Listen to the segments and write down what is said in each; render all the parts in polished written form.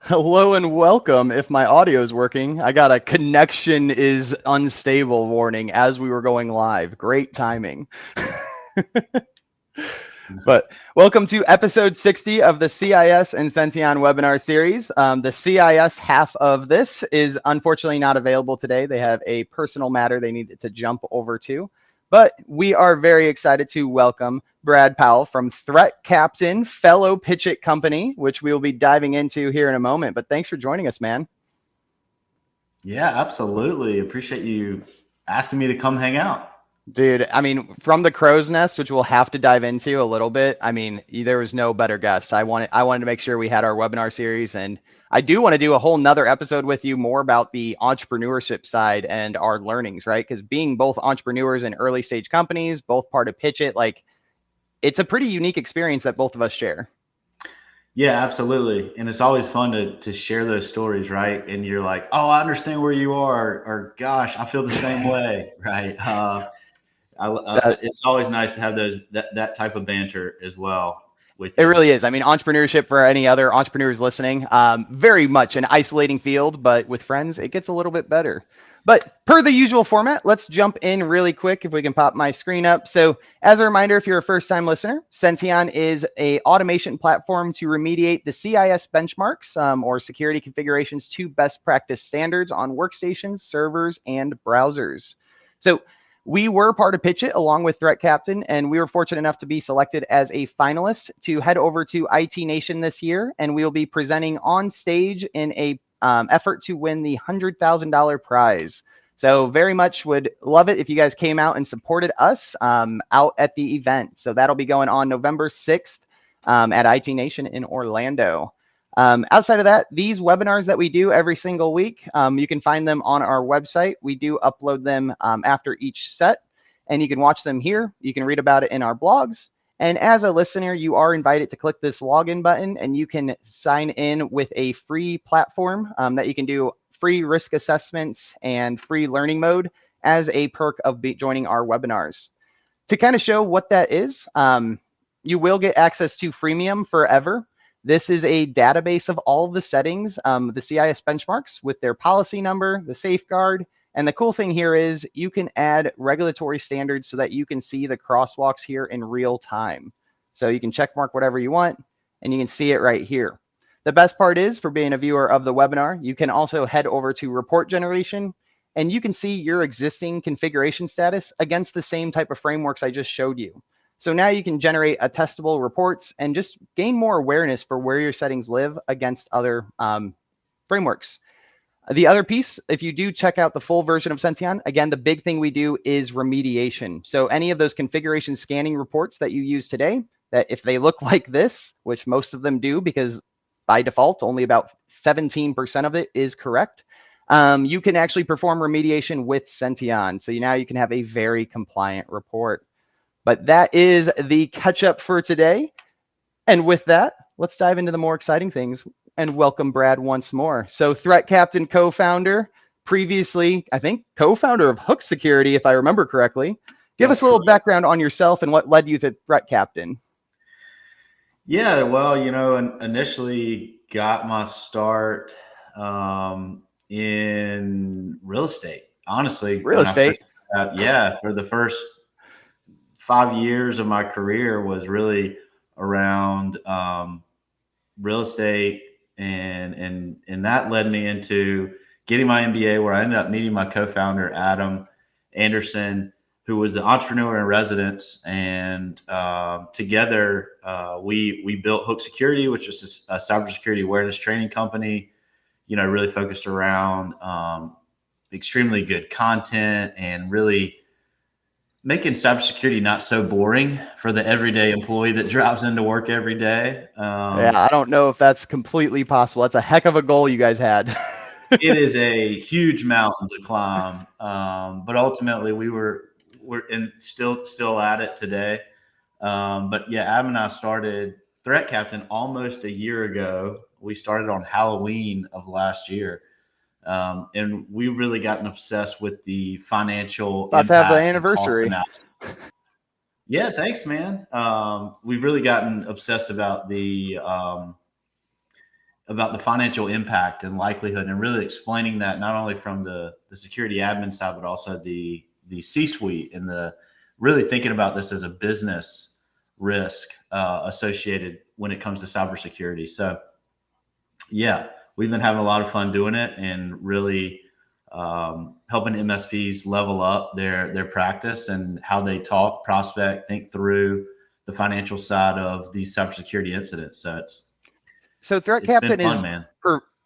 Hello and welcome. If my audio is working, I got a connection is unstable warning as we were going live. Great timing. But welcome to episode 60 of the CIS and Senteon webinar series. The CIS half of this is unfortunately not available today. They have a personal matter they needed to jump over to. But we are very excited to welcome Brad Powell from Threat Captain, fellow Pitch It company, which we will be diving into here in a moment. But thanks for joining us, man. Yeah, absolutely. Appreciate you asking me to come hang out. Dude, I mean, from the crow's nest, which we'll have to dive into a little bit. I mean, there was no better guest. I wanted to make sure we had our webinar series, and I do want to do a whole nother episode with you more about the entrepreneurship side and our learnings, right? Because being both entrepreneurs in early stage companies, both part of Pitch It, like it's a pretty unique experience that both of us share. Yeah, absolutely. And it's always fun to share those stories, right? And you're like, oh, I understand where you are, or gosh, I feel the same way, right? It's always nice to have that type of banter as well with It you. really is. I mean, entrepreneurship for any other entrepreneurs listening, very much an isolating field, but with friends, it gets a little bit better. But per the usual format, let's jump in really quick if we can pop my screen up. So as a reminder, if you're a first-time listener, Senteon is a automation platform to remediate the CIS benchmarks or security configurations to best practice standards on workstations, servers, and browsers. So we were part of Pitch It along with Threat Captain, and we were fortunate enough to be selected as a finalist to head over to IT Nation this year, and we will be presenting on stage in a effort to win the $100,000 prize. So very much would love it if you guys came out and supported us out at the event. So that'll be going on November 6th at IT Nation in Orlando. Outside of that, these webinars that we do every single week, you can find them on our website. We do upload them after each set, and you can watch them here. You can read about it in our blogs. And as a listener, you are invited to click this login button, and you can sign in with a free platform that you can do free risk assessments and free learning mode as a perk of joining our webinars. To kind of show what that is, you will get access to freemium forever. This is a database of all of the settings, the CIS benchmarks with their policy number, the safeguard. And the cool thing here is you can add regulatory standards so that you can see the crosswalks here in real time. So you can check mark whatever you want, and you can see it right here. The best part is, for being a viewer of the webinar, you can also head over to report generation, and you can see your existing configuration status against the same type of frameworks I just showed you. So now you can generate a testable reports and just gain more awareness for where your settings live against other frameworks. The other piece, if you do check out the full version of Senteon, again, the big thing we do is remediation. So any of those configuration scanning reports that you use today, that if they look like this, which most of them do because by default, only about 17% of it is correct, you can actually perform remediation with Senteon. So now you can have a very compliant report. But that is the catch up for today. And with that, let's dive into the more exciting things and welcome Brad once more. So Threat Captain co-founder, previously, I think, co-founder of Hook Security, if I remember correctly. Give us a little background on yourself and what led you to Threat Captain. Yeah, well, initially got my start in real estate. Honestly, Real estate. For the first 5 years of my career was really around real estate, and that led me into getting my MBA, where I ended up meeting my co-founder Adam Anderson, who was the entrepreneur in residence, and together we built Hook Security, which is a cybersecurity awareness training company. Really focused around extremely good content and really making cybersecurity not so boring for the everyday employee that drives into work every day. Yeah, I don't know if that's completely possible. That's a heck of a goal you guys had. It is a huge mountain to climb, but ultimately we're still at it today. But yeah, Adam and I started Threat Captain almost a year ago. We started on Halloween of last year. And we really gotten obsessed with the financial About to have the impact and cost anniversary. analysis. Yeah, thanks, man. We've really gotten obsessed about the about the financial impact and likelihood, and really explaining that not only from the security admin side, but also the C-suite, and the really thinking about this as a business risk associated when it comes to cybersecurity. So yeah, we've been having a lot of fun doing it, and really helping MSPs level up their practice and how they talk, prospect, think through the financial side of these cybersecurity incidents. So Threat It's been Captain fun, is man.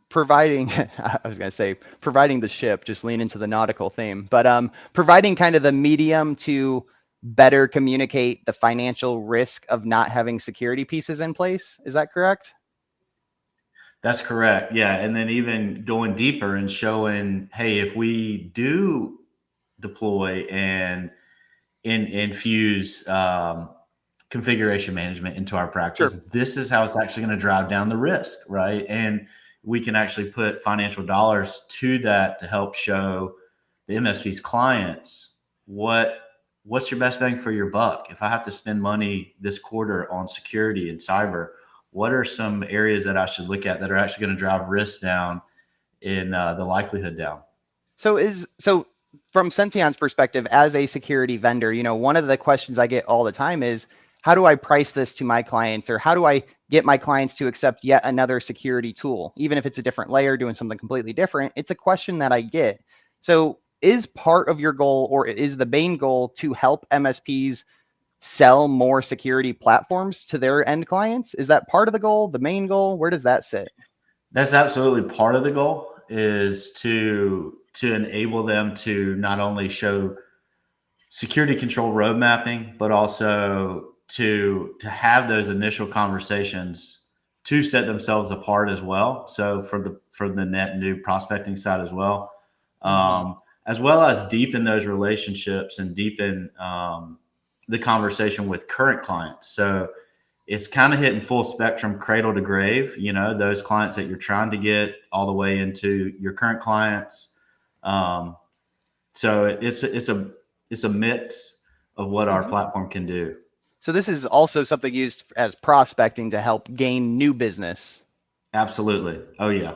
providing, I was going to say, providing the ship, just lean into the nautical theme, but providing kind of the medium to better communicate the financial risk of not having security pieces in place. Is that correct? That's correct. Yeah. And then even going deeper and showing, hey, if we do deploy and infuse configuration management into our Sure. practice, this is how it's actually going to drive down the risk, right? And we can actually put financial dollars to that to help show the MSP's clients what's your best bang for your buck. If I have to spend money this quarter on security and cyber, what are some areas that I should look at that are actually going to drive risk down and the likelihood down? So from Senteon's perspective, as a security vendor, one of the questions I get all the time is, how do I price this to my clients, or how do I get my clients to accept yet another security tool, even if it's a different layer doing something completely different? It's a question that I get. So is part of your goal, or is the main goal, to help MSPs sell more security platforms to their end clients? Is that part of the goal, the main goal? Where does that sit? That's absolutely part of the goal, is to enable them to not only show security control road mapping, but also to have those initial conversations to set themselves apart as well. So for the net new prospecting side as well, as well as deepen those relationships and deepen the conversation with current clients. So it's kind of hitting full spectrum, cradle to grave. Those clients that you're trying to get all the way into your current clients. So it's a mix of what our platform can do. So this is also something used as prospecting to help gain new business. Absolutely. Oh yeah.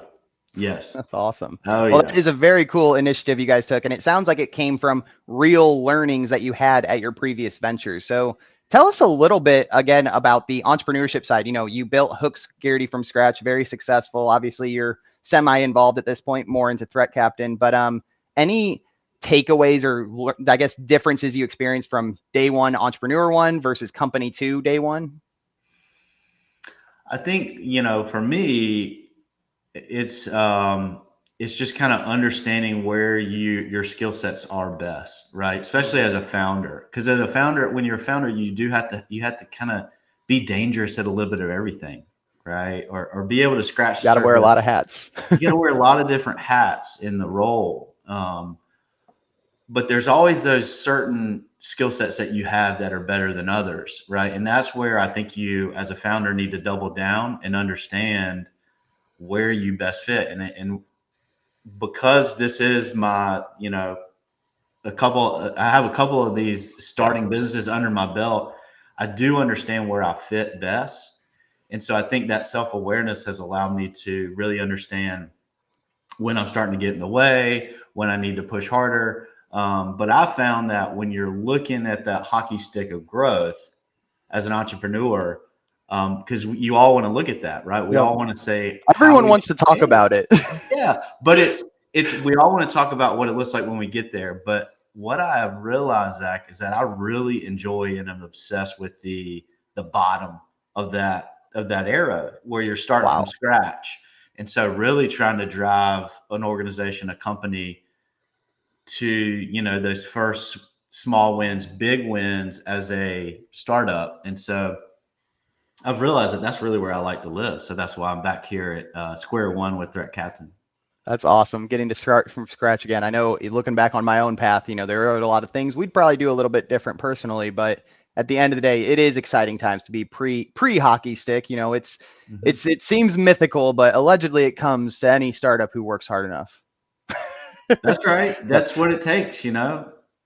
Yes. That's awesome. Oh Well, yeah. that is a very cool initiative you guys took, and it sounds like it came from real learnings that you had at your previous ventures. So tell us a little bit again about the entrepreneurship side. You built Hook Security from scratch, very successful. Obviously, you're semi-involved at this point, more into Threat Captain. But any takeaways, or I guess differences you experienced from day one entrepreneur one versus company two day one? I think, for me, it's just kind of understanding where your skill sets are best, right? Especially as a founder. Because as a founder, when you're a founder, you have to kind of be dangerous at a little bit of everything, right? Or be able to scratch the Got to wear a surface. lot of hats. You got to wear a lot of different hats in the role. But there's always those certain skill sets that you have that are better than others, right? And that's where I think you, as a founder, need to double down and understand where you best fit. And because this is my, I have a couple of these starting businesses under my belt, I do understand where I fit best. And so I think that self-awareness has allowed me to really understand when I'm starting to get in the way, when I need to push harder. But I found that when you're looking at that hockey stick of growth as an entrepreneur, because you all want to look at that, right? We all want to say Everyone wants to talk about it. Yeah, but we all want to talk about what it looks like when we get there. But what I have realized, Zach, is that I really enjoy and I'm obsessed with the bottom of that arrow where you're starting from scratch. And so really trying to drive an organization, a company to, those first small wins, big wins as a startup. And so I've realized that that's really where I like to live. So that's why I'm back here at square one with Threat Captain. That's awesome. Getting to start from scratch again. I know, looking back on my own path, there are a lot of things we'd probably do a little bit different personally, but at the end of the day, it is exciting times to be pre hockey stick. It seems mythical, but allegedly it comes to any startup who works hard enough. That's right. That's what it takes,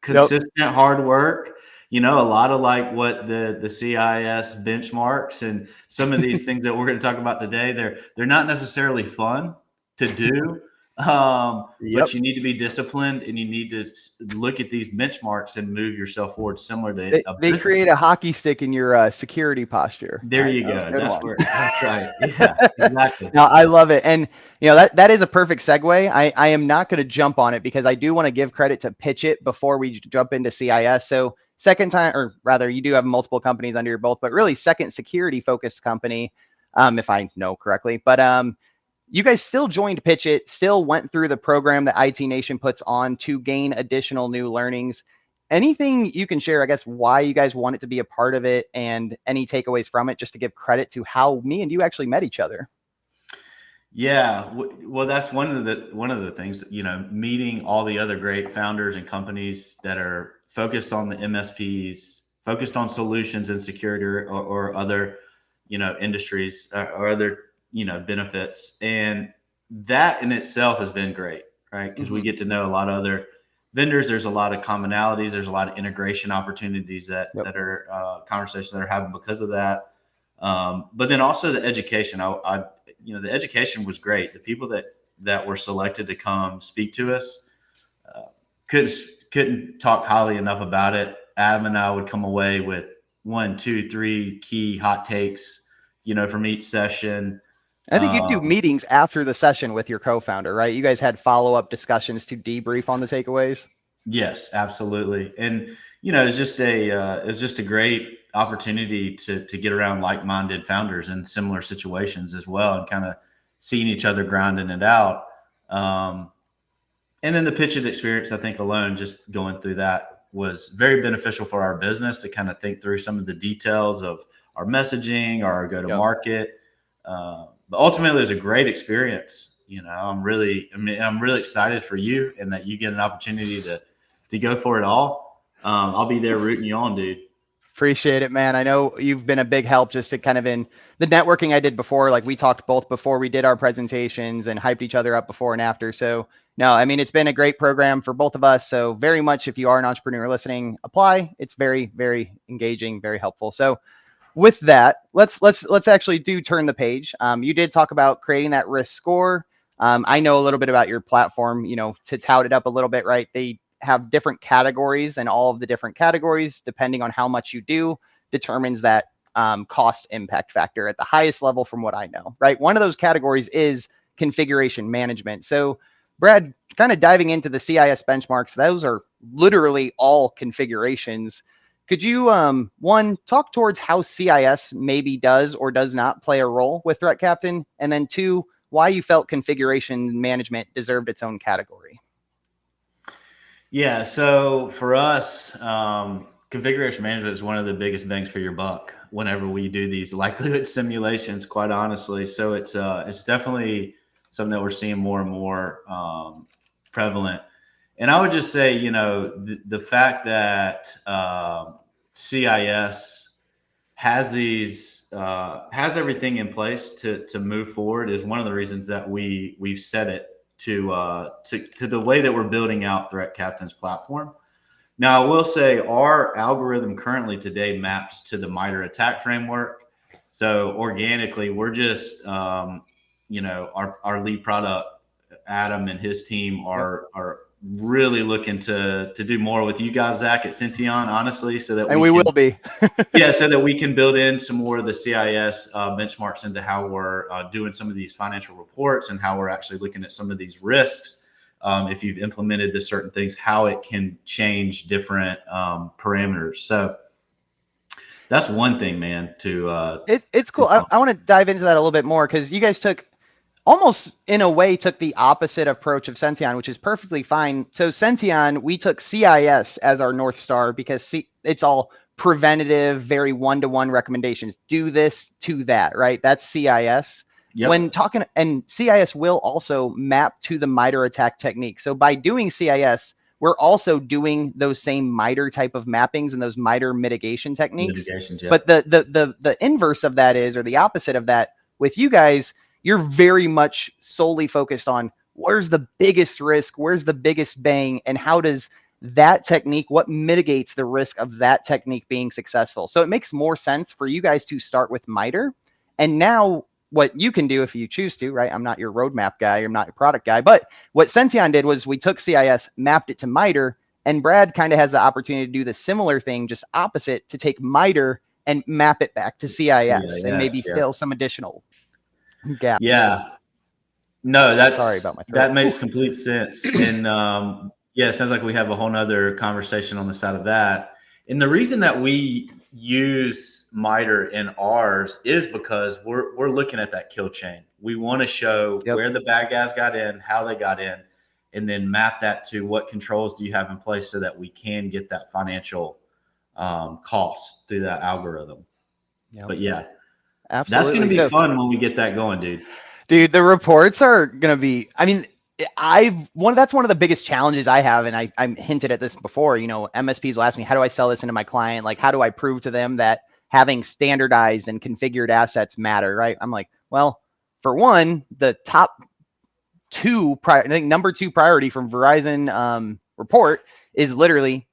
consistent hard work. a lot of like what the CIS benchmarks and some of these things that we're going to talk about today, they're not necessarily fun to do. But Yep. you need to be disciplined, and you need to look at these benchmarks and move yourself forward, similar to a They business. create a hockey stick in your security posture. There Right? you That was a go. good That's one. where. That's right. Yeah, exactly. No, I love it. And that is a perfect segue. I am not going to jump on it because I do want to give credit to Pitch It before we jump into CIS. So second time, or rather, you do have multiple companies under your belt, but really second security focused company, if I know correctly. But you guys still joined Pitch It, still went through the program that IT Nation puts on to gain additional new learnings. Anything you can share, I guess, why you guys wanted to be a part of it and any takeaways from it, just to give credit to how me and you actually met each other. Yeah, well, that's one of the things, meeting all the other great founders and companies that are focused on the MSPs, focused on solutions and security, or other, industries, or other, benefits, and that in itself has been great, right? Because we get to know a lot of other vendors. There's a lot of commonalities. There's a lot of integration opportunities that Yep. that are conversations that are having because of that. But then also the education. The education was great. The people that were selected to come speak to us, uh, couldn't talk highly enough about it. Adam and I would come away with 1, 2, 3 key hot takes, from each session. I think you do meetings after the session with your co-founder, right? You guys had follow-up discussions to debrief on the takeaways. Yes, absolutely. And it's just a great opportunity to get around like-minded founders in similar situations as well, and kind of seeing each other grinding it out. And then the Pitch It experience, I think alone, just going through that was very beneficial for our business to kind of think through some of the details of our messaging, our Yep. go-to-market. But ultimately, it was a great experience. I'm really excited for you, and that you get an opportunity to go for it all. I'll be there rooting you on, dude. Appreciate it, man. I know you've been a big help just to kind of in the networking I did before. Like we talked both before we did our presentations and hyped each other up before and after. So no, I mean, it's been a great program for both of us. So very much, if you are an entrepreneur listening, apply. It's very, very engaging, very helpful. So with that, let's actually turn the page. You did talk about creating that risk score. I know a little bit about your platform, to tout it up a little bit, right? They have different categories, and all of the different categories, depending on how much you do, determines that cost impact factor at the highest level from what I know, right? One of those categories is configuration management. So Brad, kind of diving into the CIS benchmarks, those are literally all configurations. Could you, one, talk towards how CIS maybe does or does not play a role with Threat Captain? And then two, why you felt configuration management deserved its own category? Yeah. So for us, configuration management is one of the biggest bangs for your buck whenever we do these likelihood simulations, quite honestly. So it's definitely something that we're seeing more and more prevalent. And I would just say, the fact that CIS has everything in place to move forward is one of the reasons that we've set it to the way that we're building out Threat Captain's platform. Now, I will say our algorithm currently today maps to the MITRE attack framework. So organically, we're just our lead product, Adam, and his team are really looking to do more with you guys, Zach, at Senteon, honestly, so that we will be. yeah, so that we can build in some more of the CIS benchmarks into how we're doing some of these financial reports, and how we're actually looking at some of these risks. If you've implemented the certain things, how it can change different parameters. So that's one thing, man. It's cool. I want to dive into that a little bit more, because you guys almost in a way took the opposite approach of Senteon, which is perfectly fine. So Senteon, we took CIS as our North Star because it's all preventative, very one-to-one recommendations. Do this to that, right? That's CIS. Yep. When talking, and CIS will also map to the MITRE attack technique. So by doing CIS, we're also doing those same MITRE type of mappings and those MITRE mitigation techniques. Yeah. But the inverse of that is, or the opposite of that, with you guys, you're very much solely focused on where's the biggest risk, where's the biggest bang, and how does that technique, what mitigates the risk of that technique being successful. So it makes more sense for you guys to start with MITRE. And now what you can do if you choose to, right? I'm not your roadmap guy, I'm not your product guy, but what Senteon did was we took CIS, mapped it to MITRE, and Brad kind of has the opportunity to do the similar thing, just opposite, to take MITRE and map it back to CIS and maybe Yeah. fill some additional gaps. Yeah. I'm No, so sorry about my throat. that makes complete sense. And yeah, it sounds like we have a whole nother conversation on the side of that. And the reason that we use MITRE in ours is because we're looking at that kill chain. We want to show Yep. where the bad guys got in, how they got in, and then map that to what controls do you have in place so that we can get that financial cost through that algorithm. Yep. But yeah, Absolutely. that's going to be fun when we get that going, dude. Dude, the reports are gonna be. I mean, that's one of the biggest challenges I have, and I hinted at this before. You know, MSPs will ask me, how do I sell this into my client? Like, how do I prove to them that having standardized and configured assets matter? Right? I'm like, well, for one, the top two, I think number 2 priority from Verizon report is literally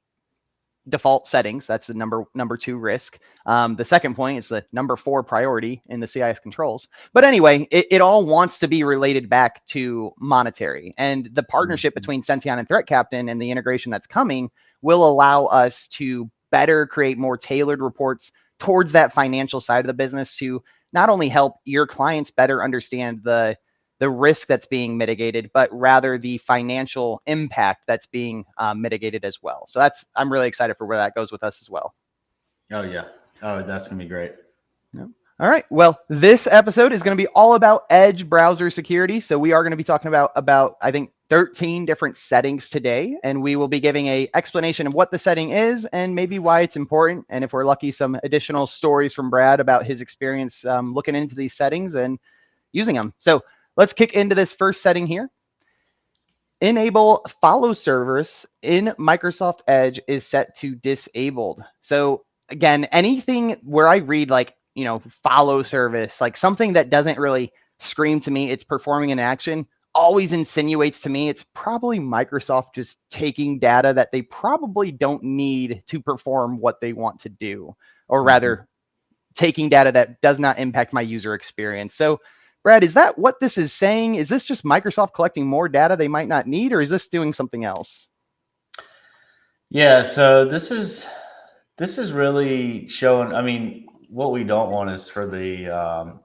default settings. That's the number 2 risk. The second point is the number 4 priority in the CIS controls. But anyway, it all wants to be related back to monetary. And the partnership between Senteon and Threat Captain and the integration that's coming will allow us to better create more tailored reports towards that financial side of the business to not only help your clients better understand the risk that's being mitigated, but rather the financial impact that's being mitigated as well. So I'm really excited for where that goes with us as well. Oh yeah. Oh, that's gonna be great. Yep. All right. Well, this episode is going to be all about Edge browser security. So we are going to be talking about I think 13 different settings today, and we will be giving a explanation of what the setting is and maybe why it's important. And if we're lucky, some additional stories from Brad about his experience looking into these settings and using them. So let's kick into this first setting here. Enable follow service in Microsoft Edge is set to disabled. So again, anything where I read like, you know, follow service, like something that doesn't really scream to me it's performing an action, always insinuates to me it's probably Microsoft just taking data that they probably don't need to perform what they want to do, or rather taking data that does not impact my user experience. So Brad, is that what this is saying? Is this just Microsoft collecting more data they might not need, or is this doing something else? Yeah, so this is really showing. I mean, what we don't want is for the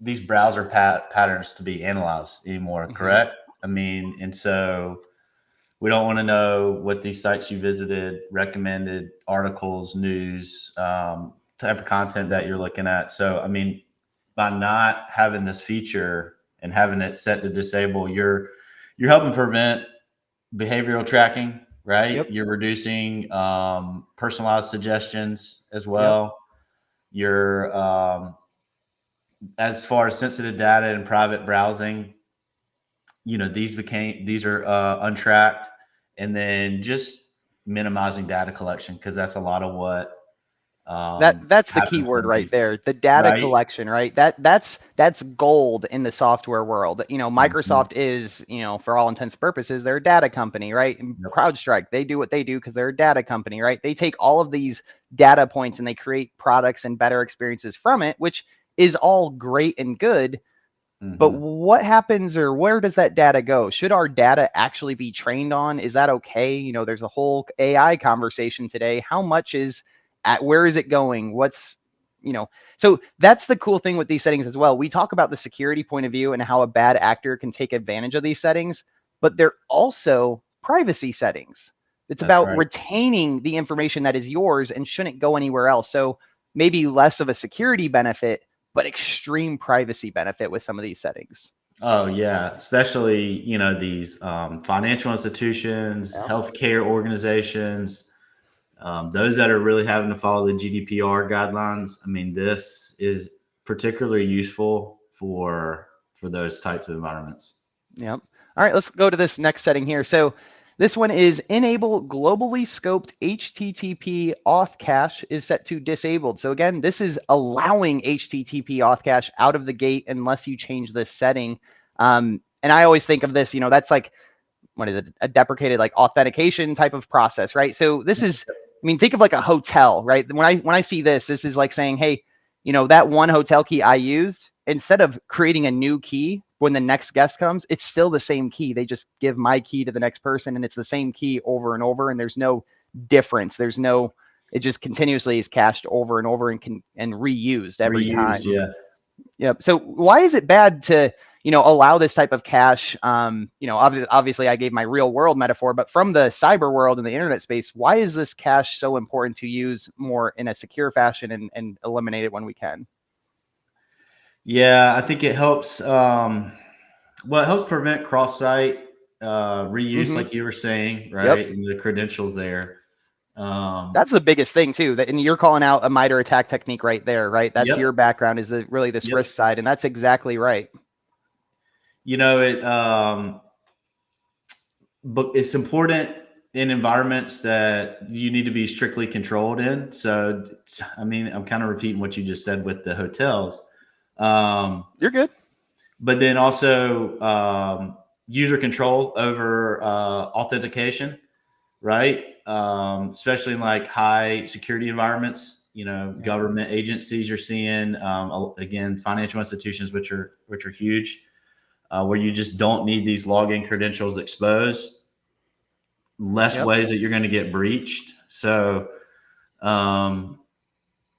these browser patterns to be analyzed anymore. Correct? I mean, and so we don't want to know what these sites you visited, recommended articles, news, type of content that you're looking at. So, I mean, by not having this feature and having it set to disable, you're helping prevent behavioral tracking, right? Yep. You're reducing personalized suggestions as well. Yep. You're as far as sensitive data and private browsing, you know, these are untracked, and then just minimizing data collection, because that's a lot of what that's the key word right there, the data collection, right? That's gold in the software world. You know, Microsoft is, you know, for all intents and purposes, they're a data company, right? CrowdStrike, they do what they do because they're a data company, right? They take all of these data points and they create products and better experiences from it, which is all great and good. But what happens, or where does that data go? Should our data actually be trained on? Is that okay? You know, there's a whole AI conversation today. How much is where is it going? What's, you know, so that's the cool thing with these settings as well. We talk about the security point of view and how a bad actor can take advantage of these settings, but they're also privacy settings. It's about retaining the information that is yours and shouldn't go anywhere else. So maybe less of a security benefit, but extreme privacy benefit with some of these settings. Oh yeah, especially, you know, these financial institutions, healthcare organizations, those that are really having to follow the GDPR guidelines. I mean, this is particularly useful for those types of environments. Yep. All right, let's go to this next setting here. So this one is enable globally scoped HTTP auth cache is set to disabled. So again, this is allowing HTTP auth cache out of the gate unless you change this setting. And I always think of this, you know, that's like what is it, a deprecated like authentication type of process, right? So this is, I mean, think of like a hotel, right? When I see this is like saying, hey, that one hotel key I used, instead of creating a new key when the next guest comes, it's still the same key. They just give my key to the next person, and it's the same key over and over, and there's no difference. It just continuously is cached over and over and reused every time. Yeah. Yep. So why is it bad to, allow this type of cache? Obviously I gave my real world metaphor, but from the cyber world and the internet space, why is this cache so important to use more in a secure fashion and eliminate it when we can? Yeah, I think it helps. Well, it helps prevent cross-site reuse, like you were saying, right? Yep. And the credentials there. That's the biggest thing too. And you're calling out a MITRE attack technique right there, right? That's your background, is really this risk side, and that's exactly right. But it's important in environments that you need to be strictly controlled in. So, I mean, I'm kind of repeating what you just said with the hotels. You're good. But then also user control over authentication, right? Especially in like high security environments, government agencies you're seeing, again, financial institutions, which are huge, where you just don't need these login credentials exposed, less ways that you're going to get breached. So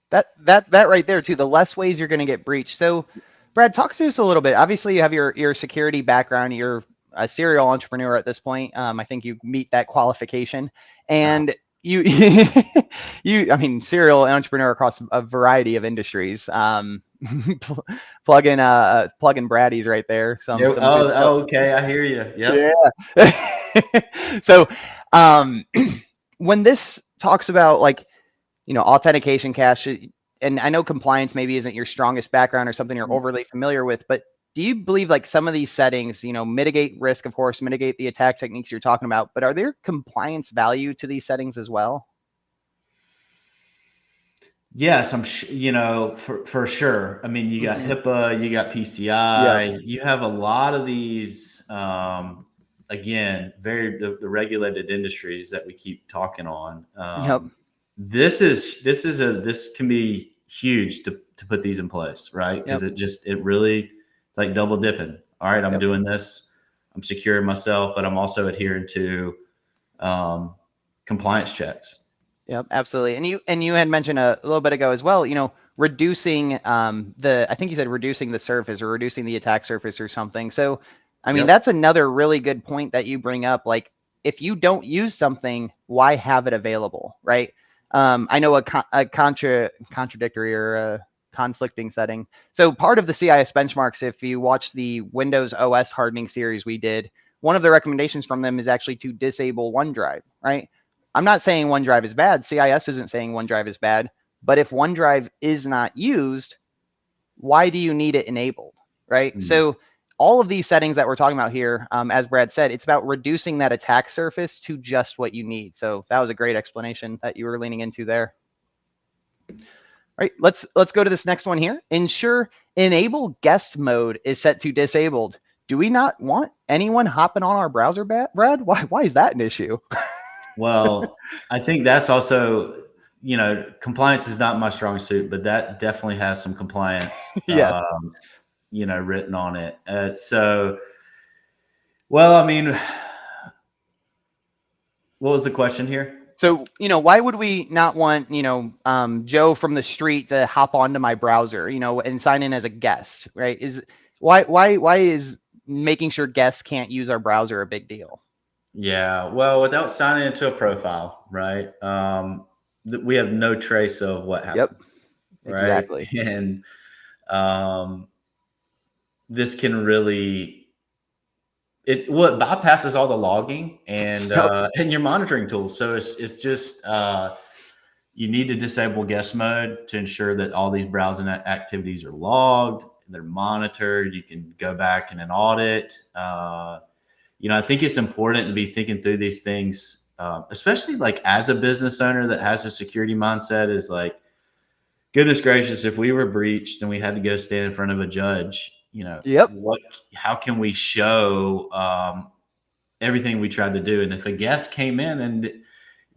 that right there too, the less ways you're going to get breached. So Brad, talk to us a little bit. Obviously you have your security background, you're a serial entrepreneur at this point. I think you meet that qualification, and you I mean, serial entrepreneur across a variety of industries. Plug in Braddies right there. Some good stuff. Okay, I hear you. Yeah. So when this talks about like, authentication cache, and I know compliance maybe isn't your strongest background or something you're overly familiar with, but do you believe like some of these settings, mitigate risk, of course, mitigate the attack techniques you're talking about, but are there compliance value to these settings as well? Yes, for sure. I mean, you got HIPAA, you got PCI, you have a lot of these, again, the regulated industries that we keep talking on. This can be huge to put these in place, right? Because it's like double dipping. All right, I'm doing this, I'm securing myself, but I'm also adhering to compliance checks. Yep, absolutely. And you had mentioned a little bit ago as well, reducing I think you said reducing the surface or reducing the attack surface or something. So, I mean, that's another really good point that you bring up. Like, if you don't use something, why have it available, right? I know a contradictory or a conflicting setting. So part of the CIS benchmarks, if you watch the Windows OS hardening series we did, one of the recommendations from them is actually to disable OneDrive, right? I'm not saying OneDrive is bad. CIS isn't saying OneDrive is bad. But if OneDrive is not used, why do you need it enabled, right? So all of these settings that we're talking about here, as Brad said, it's about reducing that attack surface to just what you need. So that was a great explanation that you were leaning into there. All right, let's go to this next one here. Ensure enable guest mode is set to disabled. Do we not want anyone hopping on our browser, Brad? Why is that an issue? Well, I think that's also, compliance is not my strong suit, but that definitely has some compliance, written on it. Well, I mean, what was the question here? So, why would we not want, Joe from the street to hop onto my browser, and sign in as a guest, right? Why is making sure guests can't use our browser a big deal? Yeah, well, without signing into a profile, right? We have no trace of what happened. Yep, exactly. Right? And this can really it bypasses all the logging and and your monitoring tools. So it's just you need to disable guest mode to ensure that all these browsing activities are logged, they're monitored. You can go back and an audit. I think it's important to be thinking through these things, especially like as a business owner that has a security mindset, is like, goodness gracious, if we were breached and we had to go stand in front of a judge, how can we show everything we tried to do. And if a guest came in and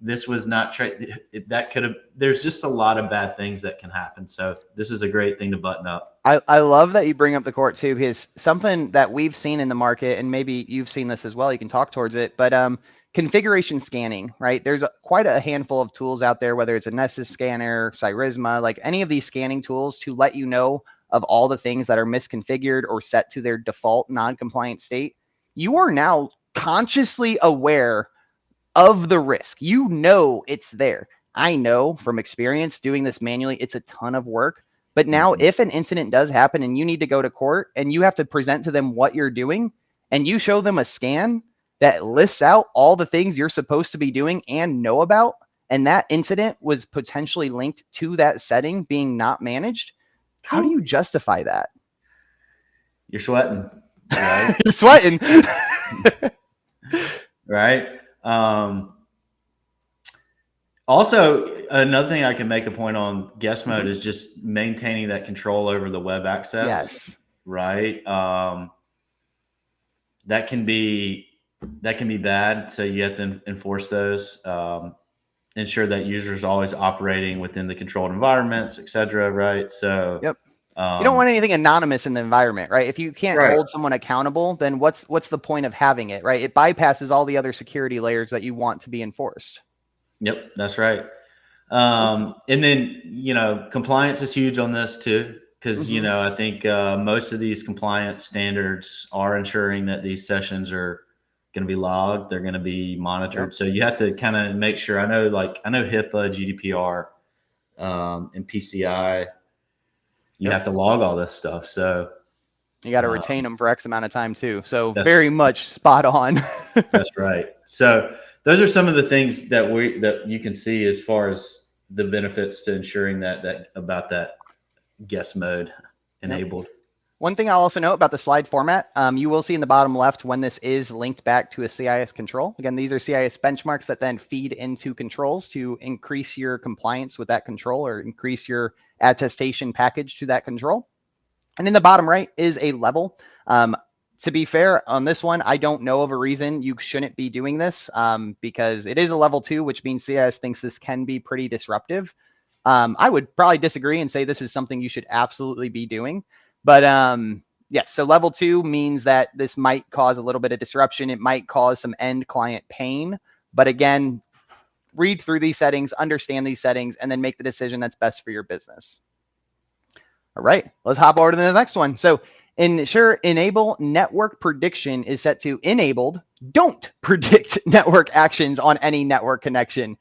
this was not that could have, there's just a lot of bad things that can happen. So this is a great thing to button up. I love that you bring up the court too, because something that we've seen in the market, and maybe you've seen this as well, you can talk towards it, but configuration scanning, right? There's quite a handful of tools out there, whether it's a Nessus scanner, Cyrisma, like any of these scanning tools to let you know of all the things that are misconfigured or set to their default non-compliant state. You are now consciously aware of the risk. You know it's there. I know from experience doing this manually, it's a ton of work. But now if an incident does happen and you need to go to court and you have to present to them what you're doing, and you show them a scan that lists out all the things you're supposed to be doing and know about, and that incident was potentially linked to that setting being not managed, how do you justify that? You're sweating, right? You're sweating. Right. Also, another thing I can make a point on guest mode is just maintaining that control over the web access. Yes. Right. That can be bad. So you have to enforce those. Ensure that users are always operating within the controlled environments, et cetera. Right. So yep. You don't want anything anonymous in the environment, right? If you can't hold someone accountable, then what's the point of having it, right? It bypasses all the other security layers that you want to be enforced. Yep, that's right. And then, compliance is huge on this too, because, I think most of these compliance standards are ensuring that these sessions are going to be logged. They're going to be monitored. Yep. So you have to kind of make sure. I know HIPAA, GDPR, and PCI. You have to log all this stuff. So you got to retain them for X amount of time too. So very much spot on. That's right. So those are some of the things that you can see as far as the benefits to ensuring that about that guest mode enabled. Yep. One thing I'll also note about the slide format, you will see in the bottom left when this is linked back to a CIS control. Again, these are CIS benchmarks that then feed into controls to increase your compliance with that control or increase your attestation package to that control. And in the bottom right is a level. To be fair, on this one, I don't know of a reason you shouldn't be doing this because it is a level 2, which means CIS thinks this can be pretty disruptive. I would probably disagree and say this is something you should absolutely be doing. But yes, so level 2 means that this might cause a little bit of disruption. It might cause some end client pain. But again, read through these settings, understand these settings, and then make the decision that's best for your business. All right, let's hop over to the next one. So ensure enable network prediction is set to enabled. Don't predict network actions on any network connection.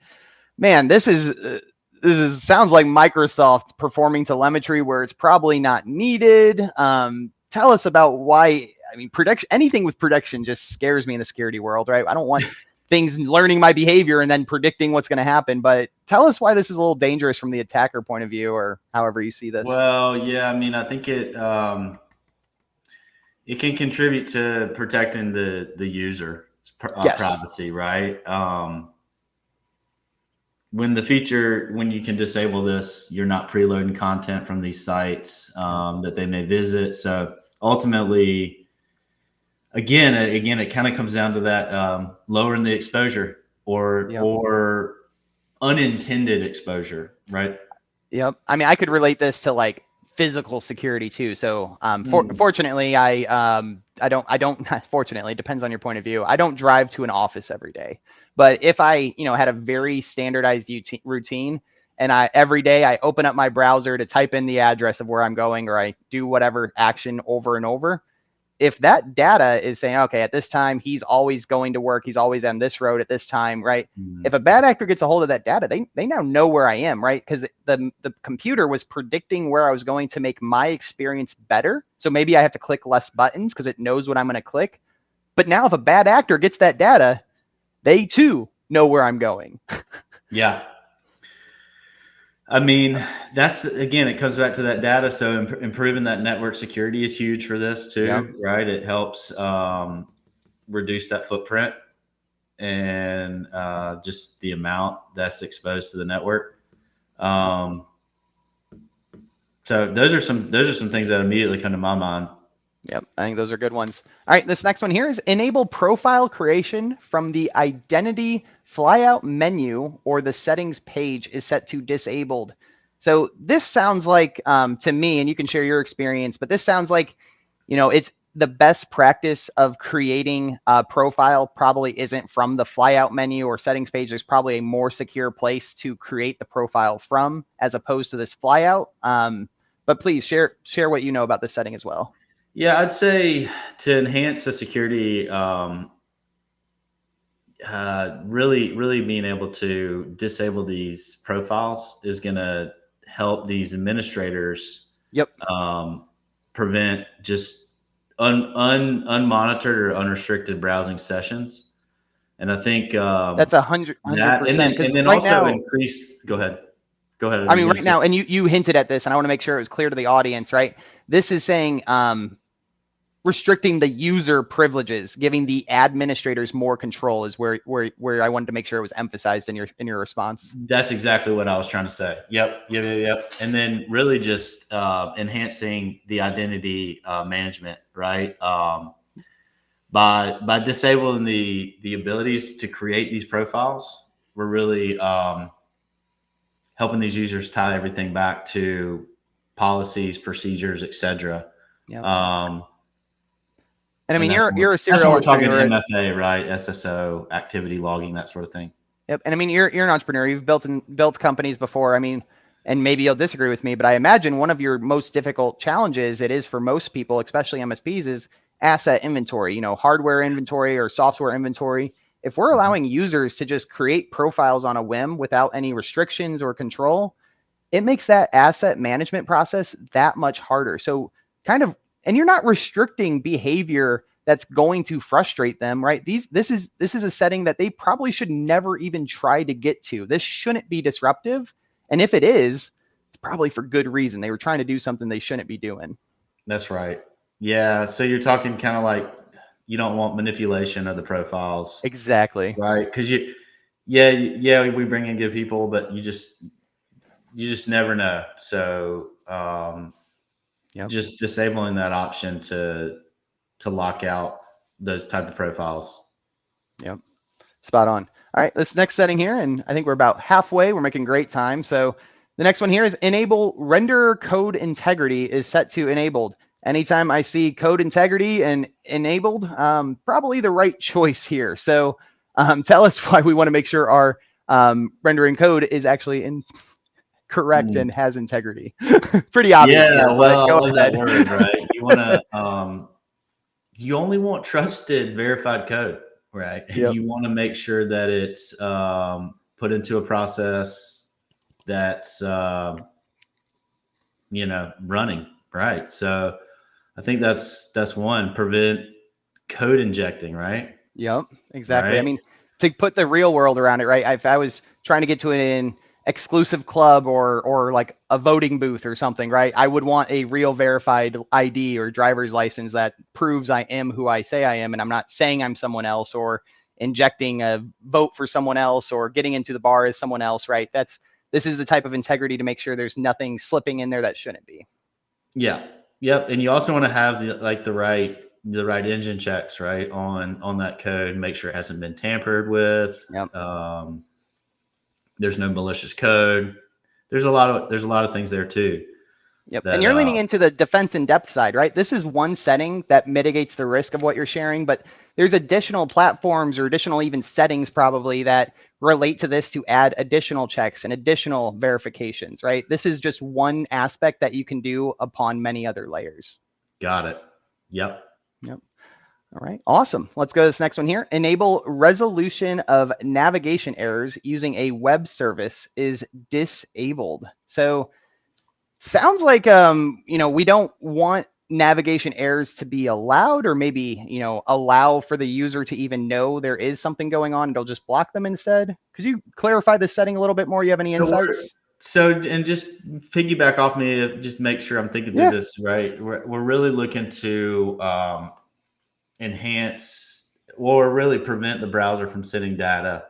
Man, this sounds like Microsoft performing telemetry where it's probably not needed. Tell us about why. I mean, anything with prediction just scares me in the security world, right? I don't want things learning my behavior and then predicting what's going to happen. But tell us why this is a little dangerous from the attacker point of view, or however you see this. Well, yeah, I mean, I think it can contribute to protecting the user privacy, right? When you can disable this, you're not preloading content from these sites that they may visit. So ultimately, again, it kind of comes down to that lowering the exposure or unintended exposure, right? Yep. I mean, I could relate this to like physical security too. So fortunately, fortunately, it depends on your point of view. I don't drive to an office every day. But if I, had a very standardized routine and every day I open up my browser to type in the address of where I'm going, or I do whatever action over and over, if that data is saying, okay, at this time, he's always going to work, he's always on this road at this time, right? If a bad actor gets a hold of that data, they now know where I am, right? Because the computer was predicting where I was going to make my experience better. So maybe I have to click less buttons because it knows what I'm going to click. But now if a bad actor gets that data, they too know where I'm going. Yeah. I mean, it comes back to that data. So improving that network security is huge for this too, right? It helps reduce that footprint and just the amount that's exposed to the network. So those are some things that immediately come to my mind. Yep, I think those are good ones. All right, this next one here is enable profile creation from the identity flyout menu or the settings page is set to disabled. So this sounds like to me, and you can share your experience, but this sounds like, it's the best practice of creating a profile probably isn't from the flyout menu or settings page. There's probably a more secure place to create the profile from as opposed to this flyout. But please share what you know about this setting as well. Yeah, I'd say to enhance the security, really being able to disable these profiles is going to help these administrators Yep. Prevent just unmonitored or unrestricted browsing sessions. And I think That's 100%. and Because then right also now, increase. Go ahead. Go ahead. I Are you mean, going to right say? now, and you hinted at this, and I want to make sure it was clear to the audience, right? This is saying restricting the user privileges, giving the administrators more control is where I wanted to make sure it was emphasized in your response. That's exactly what I was trying to say. Yep. And then really just enhancing the identity management, right? By disabling the abilities to create these profiles, we're really helping these users tie everything back to policies, procedures, etc. Yeah. Um, And I and mean, you're a that's when serial we're talking entrepreneur. MFA, right? SSO, activity logging, that sort of thing. Yep. And I mean, you're an entrepreneur. You've built companies before. I mean, and maybe you'll disagree with me, but I imagine one of your most difficult challenges it is for most people, especially MSPs, is asset inventory. Hardware inventory or software inventory. If we're allowing users to just create profiles on a whim without any restrictions or control, it makes that asset management process that much harder. So and you're not restricting behavior that's going to frustrate them, right? This is a setting that they probably should never even try to get to. This shouldn't be disruptive. And if it is, it's probably for good reason. They were trying to do something they shouldn't be doing. That's right. Yeah. So you're talking kind of like you don't want manipulation of the profiles, Exactly. right? Because yeah, we bring in good people, but you just never know. So Yep. just disabling that option to lock out those type of profiles. Yep. Spot on. All right, this next setting here, and I think we're about halfway. We're making great time. So the next one here is enable render code integrity is set to enabled. Anytime I see code integrity and enabled, probably the right choice here. So tell us why we want to make sure our rendering code is actually correct and has integrity. Pretty obvious Yeah, here, but well, I go love that ahead. word, right? You want to, you only want trusted, verified code, right? And Yep. you want to make sure that it's put into a process that's, running, right? So I think that's one. Prevent code injecting, right? Yep, exactly. I Right. mean, to put the real world around it, right? If I was trying to get to an exclusive club or like a voting booth or something, right? I would want a real verified ID or driver's license that proves I am who I say I am, and I'm not saying I'm someone else or injecting a vote for someone else or getting into the bar as someone else, right? This is the type of integrity to make sure there's nothing slipping in there that shouldn't be. Yeah. Yep. And you also want to have the right engine checks, right, on that code, make sure it hasn't been tampered with. Yep. There's no malicious code. There's a lot of things there too. Yep. And That you're leaning into the defense in depth side, right? This is one setting that mitigates the risk of what you're sharing, but there's additional platforms or additional even settings probably that relate to this to add additional checks and additional verifications, right? This is just one aspect that you can do upon many other layers. got it. Yep. Yep. All right, awesome. Let's go to this next one here. Enable resolution of navigation errors using a web service is disabled. So sounds like we don't want navigation errors to be allowed, or maybe allow for the user to even know there is something going on. It'll just block them instead. Could you clarify the setting a little bit more? You have any So insights? and just piggyback off me, just make sure I'm thinking through Yeah. this right. We're really looking to enhance or really prevent the browser from sending data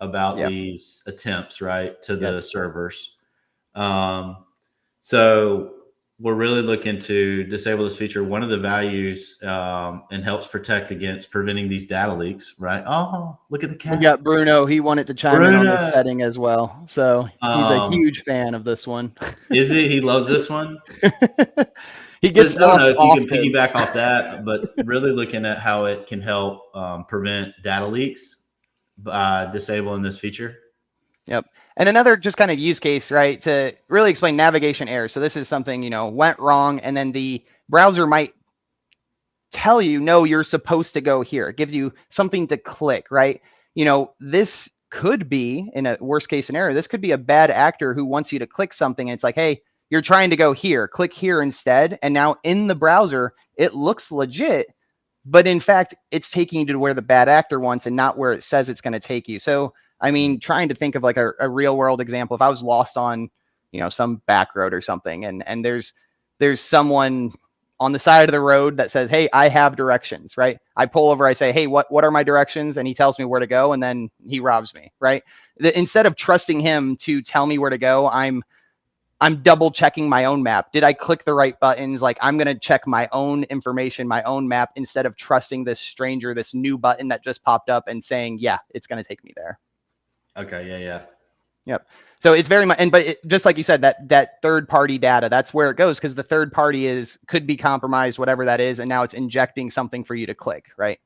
about Yeah. these attempts, right, to the Yes. servers. So we're really looking to disable this feature. One of the values and helps protect against preventing these data leaks, right? Oh, look at the We cat. got Bruno. He wanted to chime in on this Bruno. setting as well. So he's a huge fan of this one. Is he? He loves this one? He So gets I don't know lost if you can often. piggyback off that, but really looking at how it can help prevent data leaks by disabling this feature. Yep. And another just kind of use case, right, to really explain navigation error. So this is something, you know, went wrong, and then the browser might tell you, no, you're supposed to go here. It gives you something to click, right? You know, this could be, in a worst case scenario, this could be a bad actor who wants you to click something. And it's like, hey, you're trying to go here, click here instead. And now in the browser, it looks legit, but in fact, it's taking you to where the bad actor wants and not where it says it's going to take you. So, I mean, trying to think of like a real world example, if I was lost on, you know, some back road or something, and there's someone on the side of the road that says, hey, I have directions, right? I pull over, I say, hey, what are my directions? And he tells me where to go, and then he robs me, right? Instead of trusting him to tell me where to go, I'm double checking my own map. Did I click the right buttons? Like, I'm going to check my own information, my own map, instead of trusting this stranger, this new button that just popped up and saying, yeah, it's going to take me there. Okay. Yeah. Yeah. Yep. So it's very much, just like you said, that third party data, that's where it goes, because the third party could be compromised, whatever that is, and now it's injecting something for you to click, right?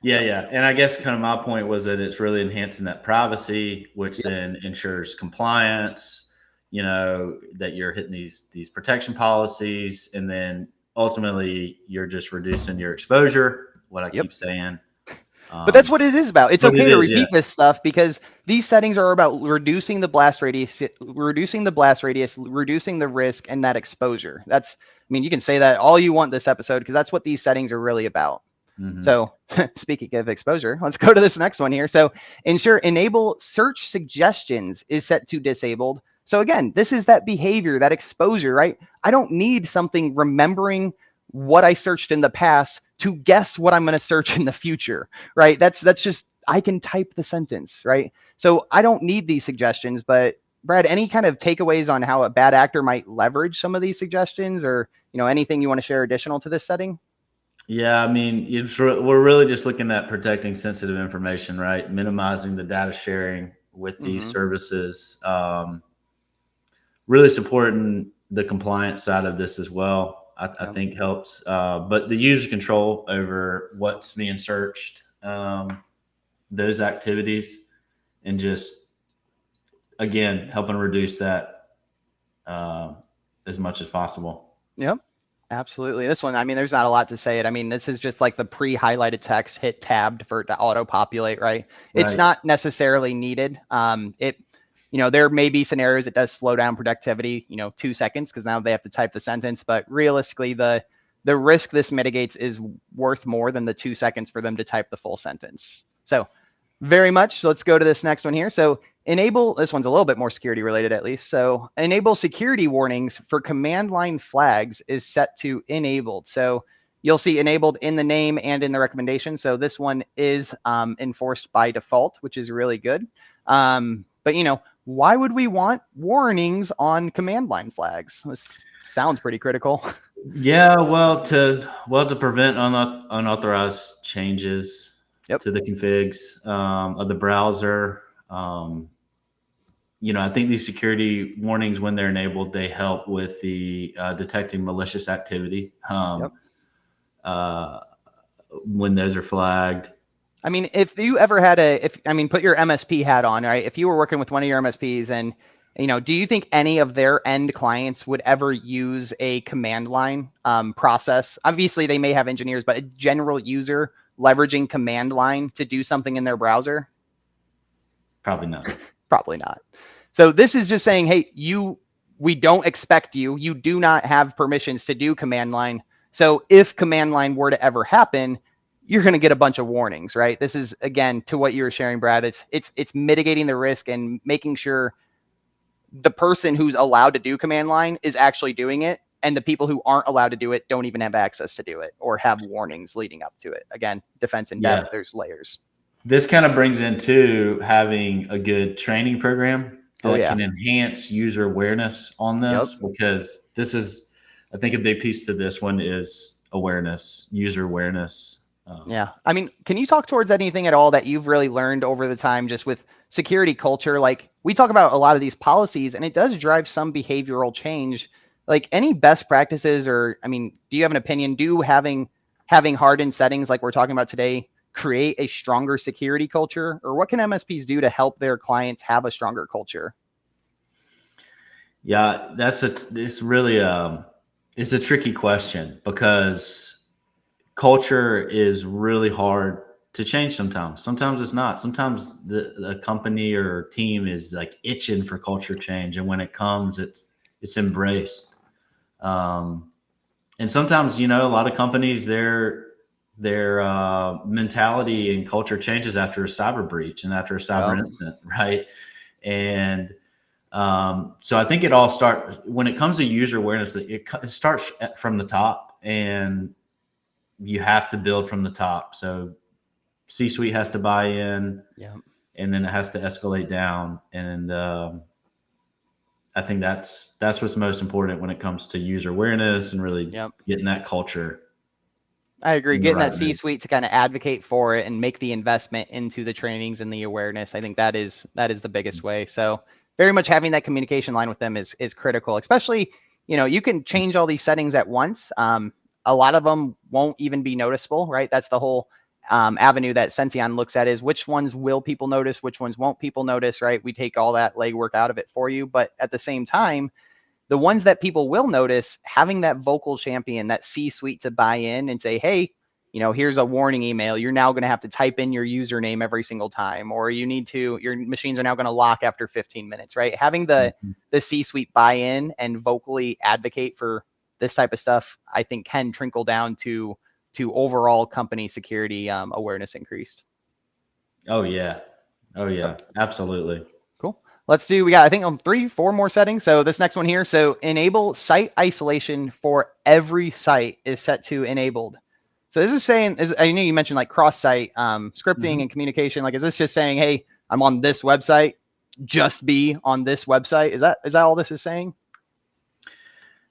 Yeah, yeah. And I guess kind of my point was that it's really enhancing that privacy, which Yep. then ensures compliance, you know, that you're hitting these protection policies, and then ultimately you're just reducing your exposure, what I Yep. keep saying. But that's what it is about. It's But it okay to is, yeah. repeat this stuff because these settings are about reducing the blast radius, reducing the risk, and that exposure. I mean, you can say that all you want this episode because that's what these settings are really about. Mm-hmm. So speaking of exposure, let's go to this next one here. So ensure enable search suggestions is set to disabled. So again, this is that behavior, that exposure, right? I don't need something remembering what I searched in the past to guess what I'm going to search in the future, right? That's just, I can type the sentence, right? So I don't need these suggestions, but Brad, any kind of takeaways on how a bad actor might leverage some of these suggestions, or, you know, anything you want to share additional to this setting? Yeah, I mean, we're really just looking at protecting sensitive information, right? Minimizing the data sharing with these Mm-hmm. services, really supporting the compliance side of this as well. I Yep. think helps, but the user control over what's being searched, those activities, and just again helping reduce that as much as possible. Yep. Absolutely. This one, I mean, there's not a lot to say it. I mean, this is just like the pre-highlighted text, hit tabbed for it to auto-populate, right? It's Right. not necessarily needed. You know, there may be scenarios it does slow down productivity, you know, 2 seconds because now they have to type the sentence. But realistically, the risk this mitigates is worth more than the 2 seconds for them to type the full sentence. So very much. So let's go to this next one here. So enable, this one's a little bit more security related at least. So enable security warnings for command line flags is set to enabled. So you'll see enabled in the name and in the recommendation. So this one is enforced by default, which is really good. But you know, why would we want warnings on command line flags? This sounds pretty critical. Yeah, well to prevent unauthorized changes Yep. to the configs of the browser. You know, I think these security warnings, when they're enabled, they help with the detecting malicious activity Yep. when those are flagged. I mean, if you ever had put your MSP hat on, right? If you were working with one of your MSPs and, you know, do you think any of their end clients would ever use a command line process? Obviously, they may have engineers, but a general user leveraging command line to do something in their browser? Probably not. Probably not. So this is just saying, hey, we don't expect you. You do not have permissions to do command line. So if command line were to ever happen, you're going to get a bunch of warnings, right? This is, again, to what you were sharing, Brad. It's mitigating the risk and making sure the person who's allowed to do command line is actually doing it, and the people who aren't allowed to do it don't even have access to do it or have warnings leading up to it. Again, defense in Yeah. depth, there's layers. This kind of brings into having a good training program. Oh that yeah. can enhance user awareness on Yep. this, because this is, I think, a big piece to this one is awareness, user awareness. Yeah. I mean, can you talk towards anything at all that you've really learned over the time just with security culture? Like we talk about a lot of these policies and it does drive some behavioral change. Like any best practices or I mean, do you have an opinion? Do having hardened settings like we're talking about today create a stronger security culture? Or what can MSPs do to help their clients have a stronger culture? Yeah, it's really it's a tricky question, because culture is really hard to change sometimes. Sometimes it's not. Sometimes the company or team is like itching for culture change, and when it comes, it's embraced. Um, and sometimes, a lot of companies, their mentality and culture changes after a cyber breach and after a cyber Yep. incident, right? And so I think it all starts when it comes to user awareness. It starts from the top, and you have to build from the top. So C-suite has to buy in, Yep. and then it has to escalate down. And I think that's what's most important when it comes to user awareness and really Yep. getting that culture I agree. in the Getting right that way. C-suite to kind of advocate for it and make the investment into the trainings and the awareness, I think that is the biggest way. So very much having that communication line with them is critical. Especially, you can change all these settings at once. A lot of them won't even be noticeable, right? That's the whole avenue that Senteon looks at is which ones will people notice, which ones won't people notice, right? We take all that legwork out of it for you, but at the same time the ones that people will notice, having that vocal champion, that C-suite to buy in and say, hey, here's a warning email. You're now going to have to type in your username every single time, or your machines are now going to lock after 15 minutes, right? Having Mhm. the C-suite buy in and vocally advocate for this type of stuff, I think can trickle down to overall company security awareness increased. Oh yeah, oh yeah, absolutely. Cool. We got, I think, 4 more settings. So this next one here. So enable site isolation for every site is set to enabled. So this is saying, I know you mentioned like cross-site scripting Mhm. and communication. Like, is this just saying, hey, I'm on this website, just be on this website? Is that all this is saying?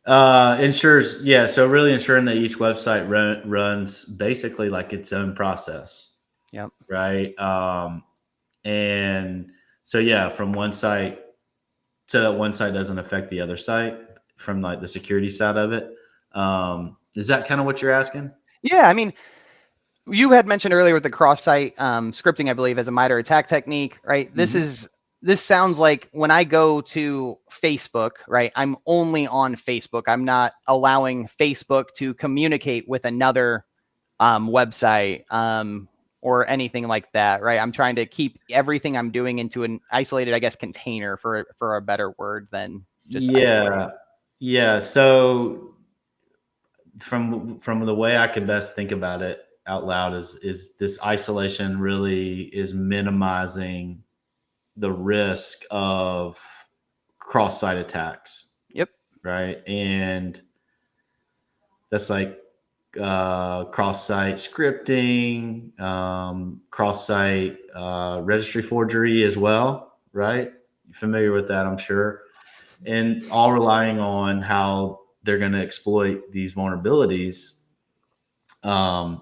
Ensures, yeah. So really ensuring that each website runs basically like its own process, Yep. right? And so yeah, from one site, so that one site doesn't affect the other site from like the security side of it. Is that kind of what you're asking? Yeah. I mean, you had mentioned earlier with the cross-site scripting, I believe, as a MITRE ATT&CK technique, right? Hmm. This sounds like when I go to Facebook, right? I'm only on Facebook. I'm not allowing Facebook to communicate with another website or anything like that, right? I'm trying to keep everything I'm doing into an isolated, I guess, container for a better word than just isolating. Yeah, yeah. So from the way I could best think about it out loud is this isolation really is minimizing the risk of cross-site attacks, Yep. right? And that's like cross-site scripting, cross-site registry forgery as well, right? You're familiar with that, I'm sure. And all relying on how they're going to exploit these vulnerabilities um,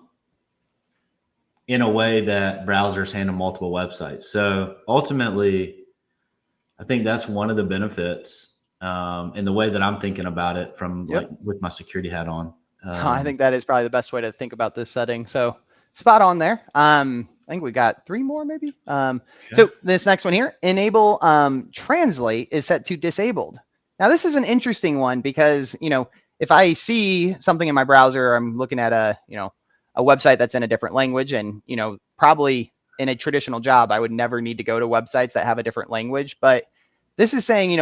in a way that browsers handle multiple websites. So ultimately, I think that's one of the benefits, in the way that I'm thinking about it from Yep. like with my security hat on. I think that is probably the best way to think about this setting. So spot on there. I think we got 3 more maybe. Okay. So this next one here, enable translate is set to disabled. Now this is an interesting one because if I see something in my browser, I'm looking at a website that's in a different language, and probably in a traditional job, I would never need to go to websites that have a different language. But this is saying,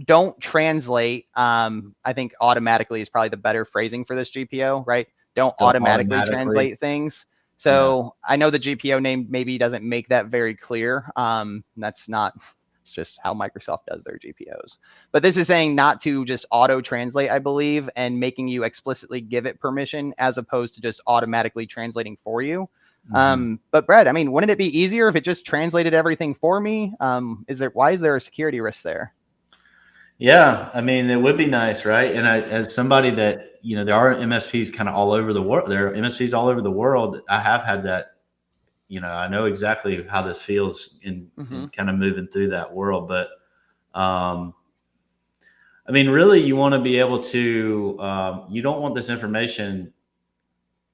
don't translate. I think automatically is probably the better phrasing for this GPO, right? Don't Don't automatically automatically. translate things. Yeah. So I know the GPO name maybe doesn't make that very clear. That's not, it's just how Microsoft does their GPOs. But this is saying not to just auto translate, I believe, and making you explicitly give it permission as opposed to just automatically translating for you. But Brad, I mean, wouldn't it be easier if it just translated everything for me? Why is there a security risk there? Yeah, I mean, it would be nice, right? And as somebody that, there are MSPs kind of all over the world. There are MSPs all over the world. I have had that. I know exactly how this feels in kind of moving through that world. But I mean, really, you want to be able to. You don't want this information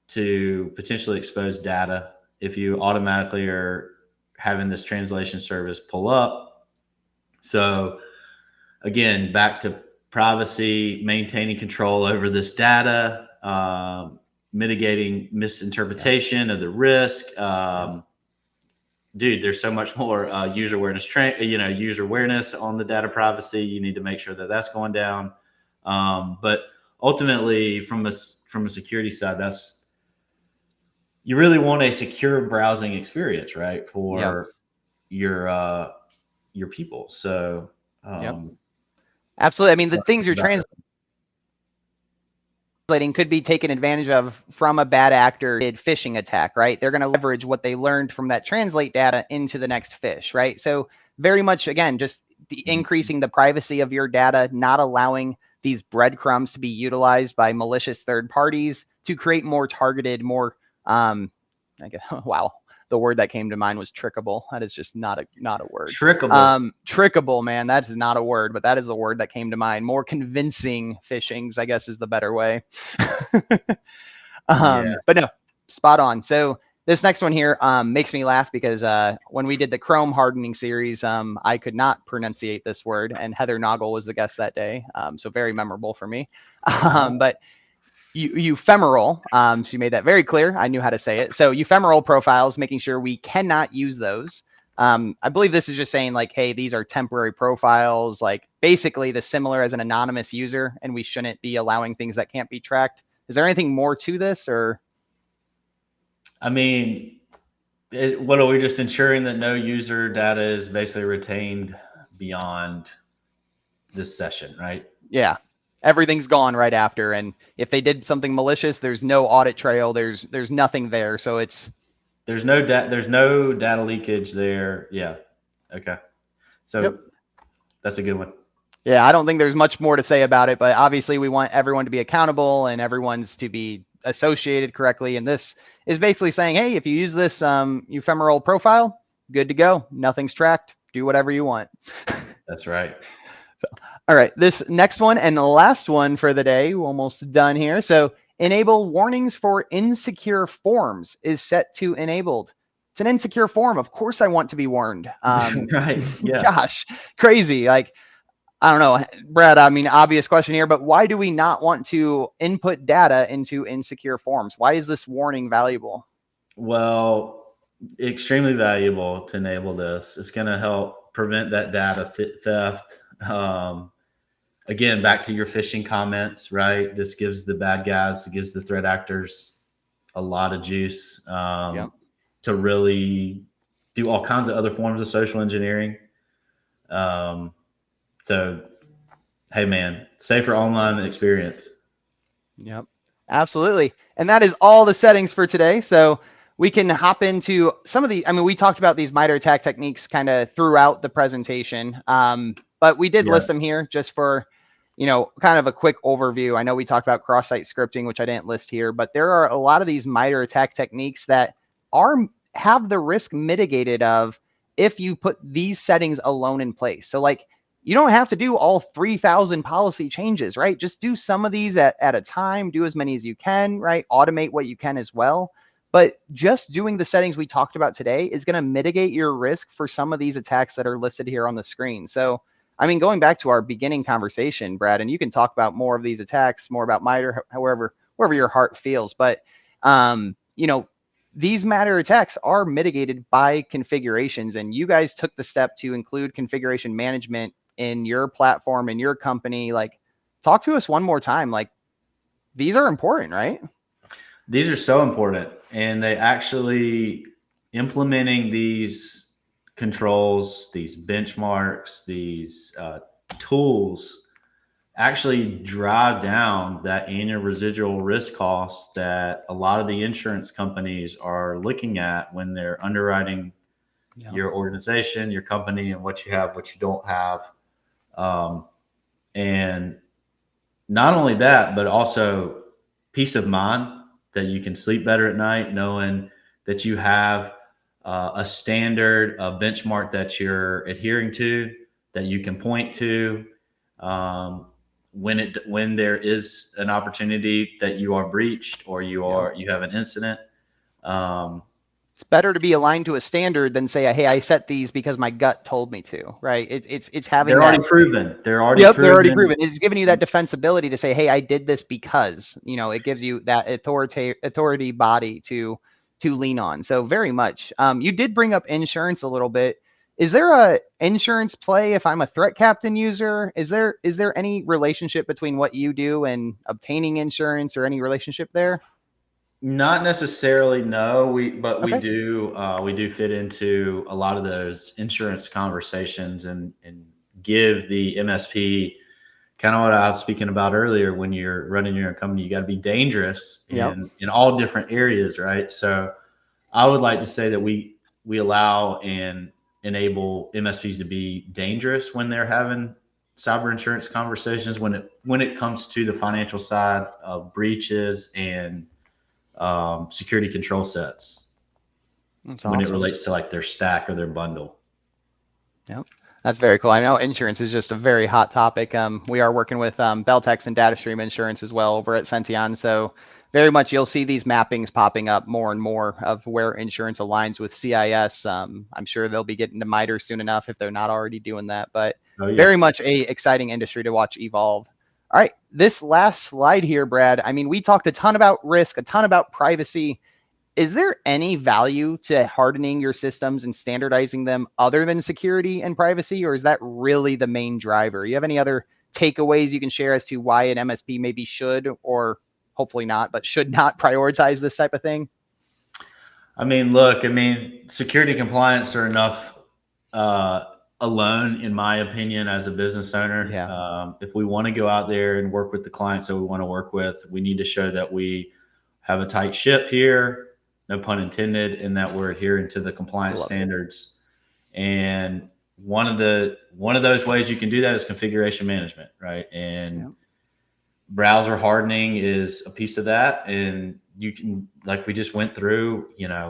to potentially expose data if you automatically are having this translation service pull up. So again, back to privacy, maintaining control over this data, mitigating misinterpretation of the risk. Dude, there's so much more user awareness user awareness on the data privacy. You need to make sure that that's going down. But ultimately, from a security side, you really want a secure browsing experience, right, for your people. So absolutely. I mean, the things you're translating could be taken advantage of from a bad actor phishing attack, right? They're going to leverage what they learned from that translate data into the next phish, right? So very much, again, just increasing the privacy of your data, not allowing these breadcrumbs to be utilized by malicious third parties to create more targeted, more, wow, the word that came to mind was trickable. That is just not a word. Trickable, man. That is not a word, but that is the word that came to mind. More convincing phishings, I guess, is the better way. But no, spot on. So this next one here makes me laugh because when we did the Chrome hardening series, I could not pronunciate this word, and Heather Noggle was the guest that day. So very memorable for me. But ephemeral. She made that very clear. I knew how to say it. So ephemeral profiles, making sure we cannot use those. I believe this is just saying like, hey, these are temporary profiles, like basically the similar as an anonymous user, and we shouldn't be allowing things that can't be tracked. Is there anything more to this, or? I mean, what are we just ensuring that no user data is basically retained beyond this session, right? Yeah. Everything's gone right after, and if they did something malicious, there's no audit trail. There's nothing there, so there's no data leakage there. Yeah. Okay. So that's a good one. Yeah, I don't think there's much more to say about it, but obviously we want everyone to be accountable and everyone's to be associated correctly. And this is basically saying, hey, if you use this ephemeral profile, good to go. Nothing's tracked. Do whatever you want. That's right. All right, this next one and the last one for the day, we're almost done here. So enable warnings for insecure forms is set to enabled. It's an insecure form. Of course I want to be warned. Right. Yeah. Gosh, crazy. Like, I don't know, Brad, I mean, obvious question here, but why do we not want to input data into insecure forms? Why is this warning valuable? Well, extremely valuable to enable this. It's going to help prevent that data theft. Again, back to your phishing comments, right? This gives the bad guys, it gives the threat actors a lot of juice to really do all kinds of other forms of social engineering. So, hey, man, safer online experience. Yep, absolutely. And that is all the settings for today. So we can hop into some of the, I mean, we talked about these MITRE attack techniques kind of throughout the presentation, but we did list them here just for, kind of a quick overview. I know we talked about cross-site scripting, which I didn't list here, but there are a lot of these MITRE attack techniques that have the risk mitigated of if you put these settings alone in place. So like, you don't have to do all 3,000 policy changes, right? Just do some of these at a time, do as many as you can, right? Automate what you can as well. But just doing the settings we talked about today is going to mitigate your risk for some of these attacks that are listed here on the screen. So, I mean, going back to our beginning conversation, Brad, and you can talk about more of these attacks, more about MITRE, wherever your heart feels. But, these MITRE attacks are mitigated by configurations, and you guys took the step to include configuration management in your platform, in your company. Like, talk to us one more time. Like, these are important, right? These are so important, and they actually implementing these controls, these benchmarks, these tools actually drive down that annual residual risk cost that a lot of the insurance companies are looking at when they're underwriting Yeah. your organization, your company, and what you have, what you don't have. And not only that, but also peace of mind that you can sleep better at night, knowing that you have a standard, a benchmark that you're adhering to, that you can point to um, when there is an opportunity that you are breached or Yeah. you have an incident. Um, It's better to be aligned to a standard than say, hey, I set these because my gut told me to, right? It's having they're already that. proven. They're already Yep, they're already proven. proven. It's giving you that defensibility to say, "Hey, I did this because." It gives you that authority body to lean on. So very much. You did bring up insurance a little bit. Is there a insurance play if I'm a threat captain user? Is there any relationship between what you do and obtaining insurance, or any relationship there? Not necessarily, no. But Okay. we do fit into a lot of those insurance conversations and give the MSP kind of what I was speaking about earlier. When you're running your own company, you got to be dangerous Yep. in all different areas, right? So I would like to say that we allow and enable MSPs to be dangerous when they're having cyber insurance conversations when it comes to the financial side of breaches and security control sets That's when it awesome. relates to like their stack or their bundle. Yep. That's very cool. I know insurance is just a very hot topic. We are working with Beltex and DataStream Insurance as well over at Senteon. So very much you'll see these mappings popping up more and more of where insurance aligns with CIS. I'm sure they'll be getting to MITRE soon enough if they're not already doing that. But Oh yeah. very much a exciting industry to watch evolve. All right, this last slide here, Brad. I mean, we talked a ton about risk, a ton about privacy. Is there any value to hardening your systems and standardizing them other than security and privacy, or is that really the main driver? You have any other takeaways you can share as to why an MSP maybe should, or hopefully not, but should not prioritize this type of thing? I mean, look, I mean, security compliance are enough uh, alone, in my opinion, as a business owner. Yeah, If we want to go out there and work with the clients that we want to work with, we need to show that we have a tight ship here, no pun intended, and that we're adhering to the compliance love it. standards. And one of those ways you can do that is configuration management, right? And Yeah. browser hardening is a piece of that. And you can, like we just went through,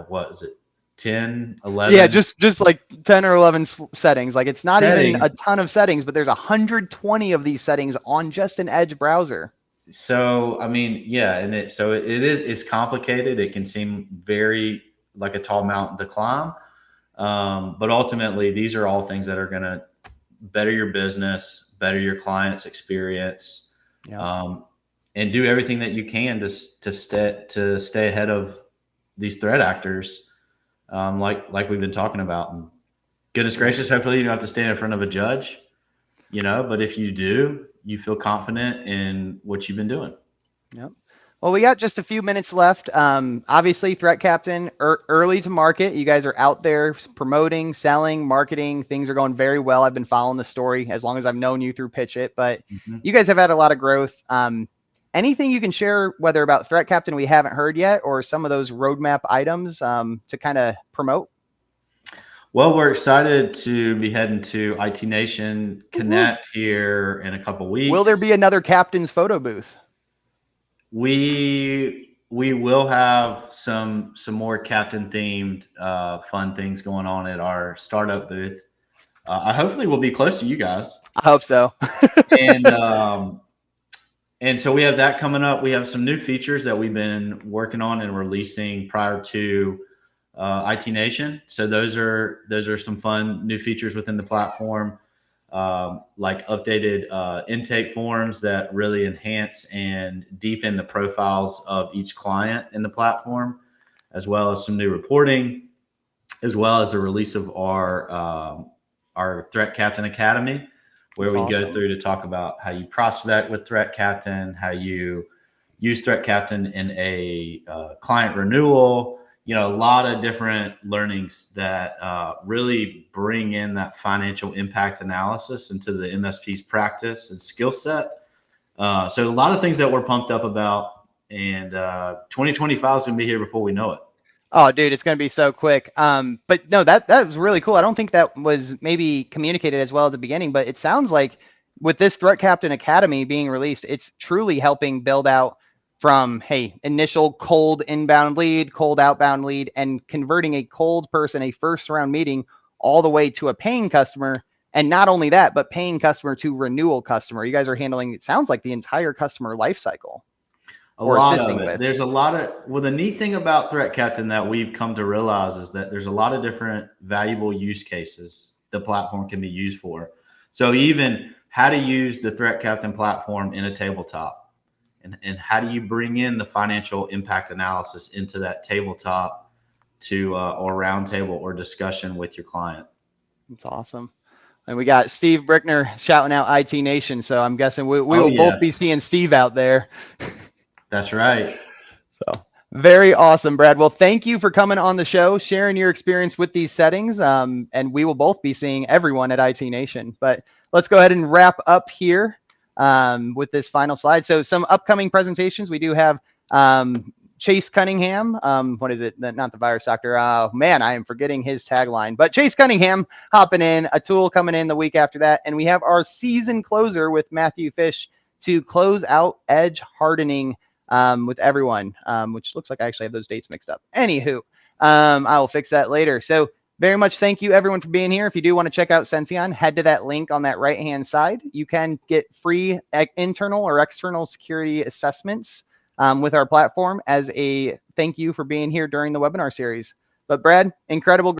what is it, 10, Yeah, 11 just like 10 or 11 settings. Like it's not even a settings. ton of settings, but there's 120 of these settings on just an Edge browser. So, I mean, yeah. And it's complicated. It can seem very like a tall mountain to climb. But ultimately, these are all things that are going to better your business, better your client's experience, Yeah. um, and do everything that you can to stay ahead of these threat actors, like we've been talking about. And goodness gracious, hopefully you don't have to stand in front of a judge, but if you do, you feel confident in what you've been doing. Yep. Well, we got just a few minutes left. Obviously, Threat Captain, early to market. You guys are out there promoting, selling, marketing. Things are going very well. I've been following the story as long as I've known you through Pitch It, but Mhm. you guys have had a lot of growth. Anything you can share, whether about Threat Captain we haven't heard yet, or some of those roadmap items to kind of promote? Well, we're excited to be heading to IT Nation Woo-woo. Connect here in a couple Will there weeks. be another Captain's photo booth? We will have some more captain themed fun things going on at our startup booth. I hopefully will be close to you guys, I hope so. and and so we have that coming up. We have some new features that we've been working on and releasing prior to IT Nation. So those are some fun new features within the platform, like updated intake forms that really enhance and deepen the profiles of each client in the platform, as well as some new reporting, as well as the release of our Threat Captain Academy, where That's we go awesome. through to talk about how you prospect with Threat Captain, how you use Threat Captain in a client renewal. A lot of different learnings that really bring in that financial impact analysis into the MSP's practice and skill set, So a lot of things that we're pumped up about, and 2025 is going to be here before we know it. Oh, dude, it's gonna be so quick. But no, that was really cool. I don't think that was maybe communicated as well at the beginning, but it sounds like with this Threat Captain Academy being released, it's truly helping build out from hey, initial cold inbound lead, cold outbound lead, and converting a cold person, a first round meeting, all the way to a paying customer. And not only that, but paying customer to renewal customer. You guys are handling, it sounds like, the entire customer life cycle A or lot of assisting it. with. There's a lot of, well, the neat thing about Threat Captain that we've come to realize is that there's a lot of different valuable use cases the platform can be used for. So even how to use the Threat Captain platform in a tabletop, and how do you bring in the financial impact analysis into that tabletop to or roundtable or discussion with your client. It's awesome. And we got Steve Brickner shouting out IT Nation. So I'm guessing we Oh will both yeah, be seeing Steve out there. that's right. So very awesome, Brad. Well, thank you for coming on the show, sharing your experience with these settings. And we will both be seeing everyone at IT Nation. But let's go ahead and wrap up here with this final slide. So some upcoming presentations. We do have Chase Cunningham. What is it? Not the virus doctor. Man, I am forgetting his tagline. But Chase Cunningham hopping in, a tool coming in the week after that. And we have our season closer with Matthew Fish to close out Edge Hardening with everyone, which looks like I actually have those dates mixed up. Anywho, I will fix that later. So very much thank you everyone for being here. If you do want to check out Senteon, head to that link on that right-hand side. You can get free internal or external security assessments with our platform as a thank you for being here during the webinar series. But Brad, incredible.